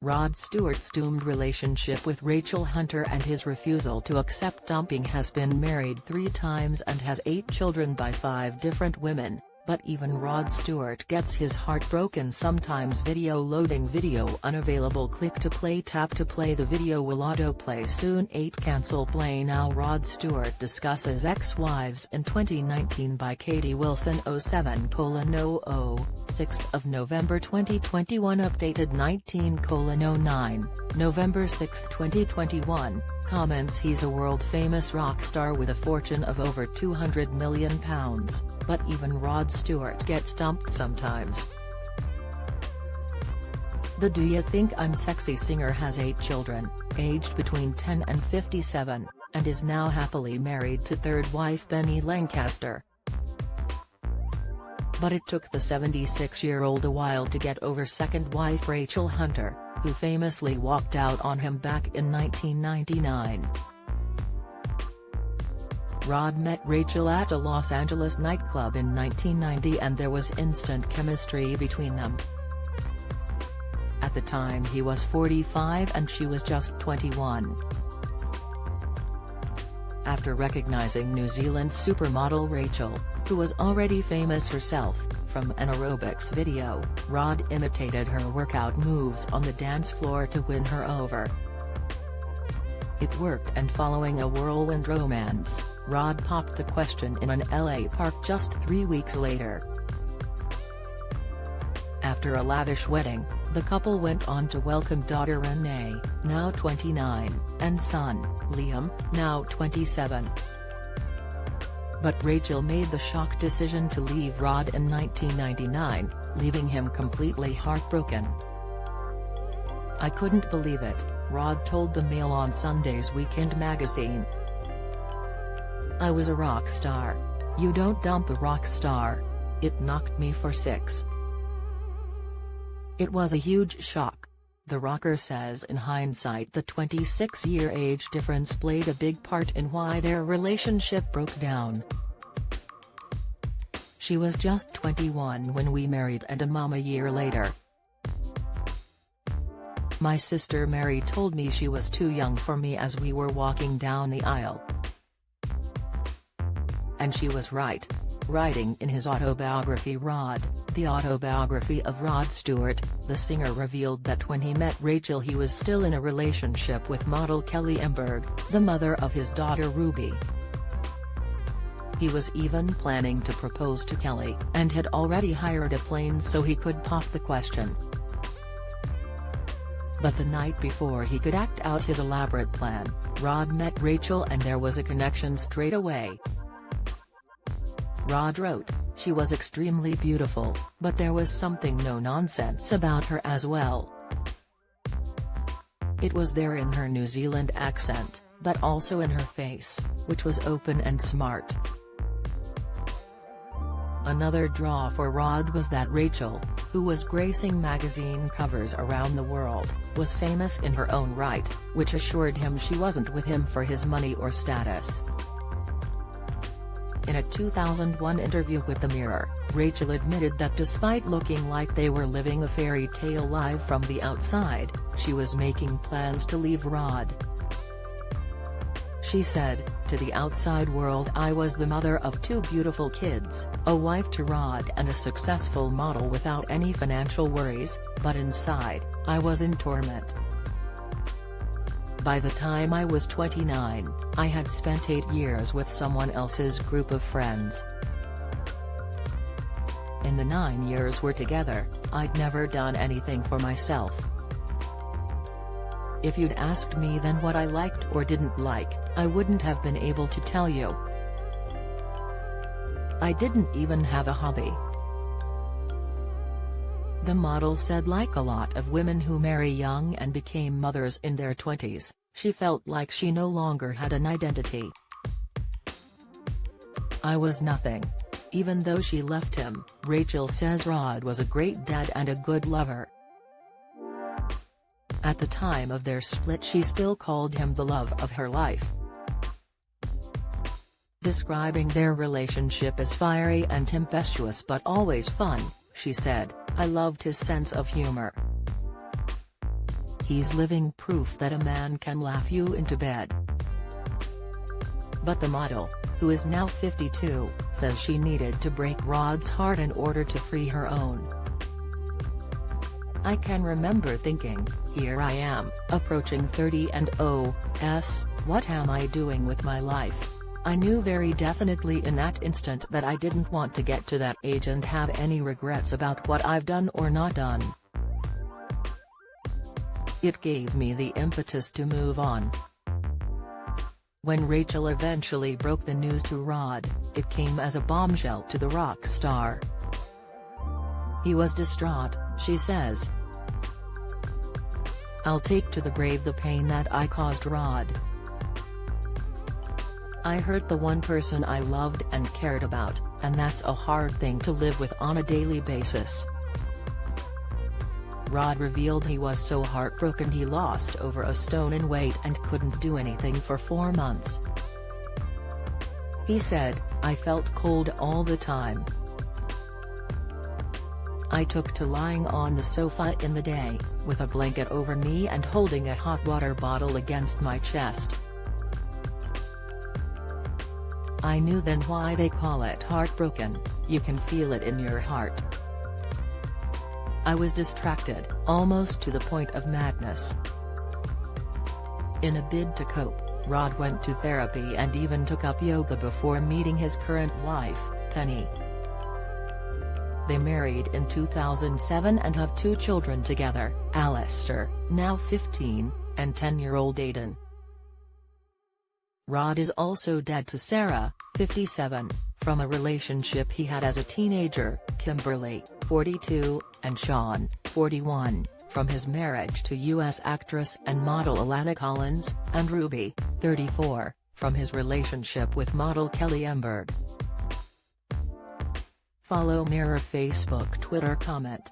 Rod Stewart's doomed relationship with Rachel Hunter and his refusal to accept dumping has been married 3 times and has 8 children by 5 different women. But even Rod Stewart gets his heart broken sometimes. Video loading. Video unavailable. Click to play. Tap to play. The video will autoplay soon. 8 Cancel play now. Rod Stewart discusses ex-wives in 2019 by Katie Wilson. 07:00 6th of November 2021. Updated 19:09 November 6, 2021. Comments. He's a world-famous rock star with a fortune of over £200 million, but even Rod Stewart gets dumped sometimes. The Do You Think I'm Sexy singer has 8 children, aged between 10 and 57, and is now happily married to third wife Benny Lancaster. But it took the 76-year-old a while to get over second wife Rachel Hunter, who famously walked out on him back in 1999. Rod met Rachel at a Los Angeles nightclub in 1990 and there was instant chemistry between them. At the time he was 45 and she was just 21. After recognizing New Zealand supermodel Rachel, who was already famous herself, from an aerobics video, Rod imitated her workout moves on the dance floor to win her over. It worked, and following a whirlwind romance, Rod popped the question in an LA park just 3 weeks later. After a lavish wedding, the couple went on to welcome daughter Renee, now 29, and son, Liam, now 27. But Rachel made the shock decision to leave Rod in 1999, leaving him completely heartbroken. "I couldn't believe it," Rod told the Mail on Sunday's Weekend magazine. "I was a rock star. You don't dump a rock star. It knocked me for 6. It was a huge shock." The rocker says in hindsight the 26-year age difference played a big part in why their relationship broke down. "She was just 21 when we married and a mom a year later. My sister Mary told me she was too young for me as we were walking down the aisle. And she was right." Writing in his autobiography Rod, the autobiography of Rod Stewart, the singer revealed that when he met Rachel he was still in a relationship with model Kelly Emberg, the mother of his daughter Ruby. He was even planning to propose to Kelly, and had already hired a plane so he could pop the question. But the night before he could act out his elaborate plan, Rod met Rachel and there was a connection straight away. Rod wrote, "She was extremely beautiful, but there was something no-nonsense about her as well. It was there in her New Zealand accent, but also in her face, which was open and smart." Another draw for Rod was that Rachel, who was gracing magazine covers around the world, was famous in her own right, which assured him she wasn't with him for his money or status. In a 2001 interview with The Mirror, Rachel admitted that despite looking like they were living a fairy tale live from the outside, she was making plans to leave Rod. She said, "To the outside world I was the mother of 2 beautiful kids, a wife to Rod and a successful model without any financial worries, but inside, I was in torment. By the time I was 29, I had spent 8 years with someone else's group of friends. In the 9 years we're together, I'd never done anything for myself. If you'd asked me then what I liked or didn't like, I wouldn't have been able to tell you. I didn't even have a hobby." The model said like a lot of women who marry young and became mothers in their 20s, she felt like she no longer had an identity. "I was nothing." Even though she left him, Rachel says Rod was a great dad and a good lover. At the time of their split she still called him the love of her life. Describing their relationship as fiery and tempestuous but always fun, she said, "I loved his sense of humor. He's living proof that a man can laugh you into bed. But the model, who is now 52, says she needed to break Rod's heart in order to free her own. "I can remember thinking, here I am, approaching 30 and what am I doing with my life? I knew very definitely in that instant that I didn't want to get to that age and have any regrets about what I've done or not done. It gave me the impetus to move on." When Rachel eventually broke the news to Rod, it came as a bombshell to the rock star. He was distraught, she says. "I'll take to the grave the pain that I caused Rod. I hurt the one person I loved and cared about, and that's a hard thing to live with on a daily basis." Rod revealed he was so heartbroken he lost over a stone in weight and couldn't do anything for 4 months. He said, "I felt cold all the time. I took to lying on the sofa in the day, with a blanket over me and holding a hot water bottle against my chest. I knew then why they call it heartbroken, you can feel it in your heart. I was distracted, almost to the point of madness." In a bid to cope, Rod went to therapy and even took up yoga before meeting his current wife, Penny. They married in 2007 and have 2 children together, Alistair, now 15, and 10-year-old Aiden. Rod is also dead to Sarah, 57, from a relationship he had as a teenager, Kimberly, 42, and Sean, 41, from his marriage to U.S. actress and model Alana Collins, and Ruby, 34, from his relationship with model Kelly Emberg. Follow Mirror Facebook, Twitter, comment.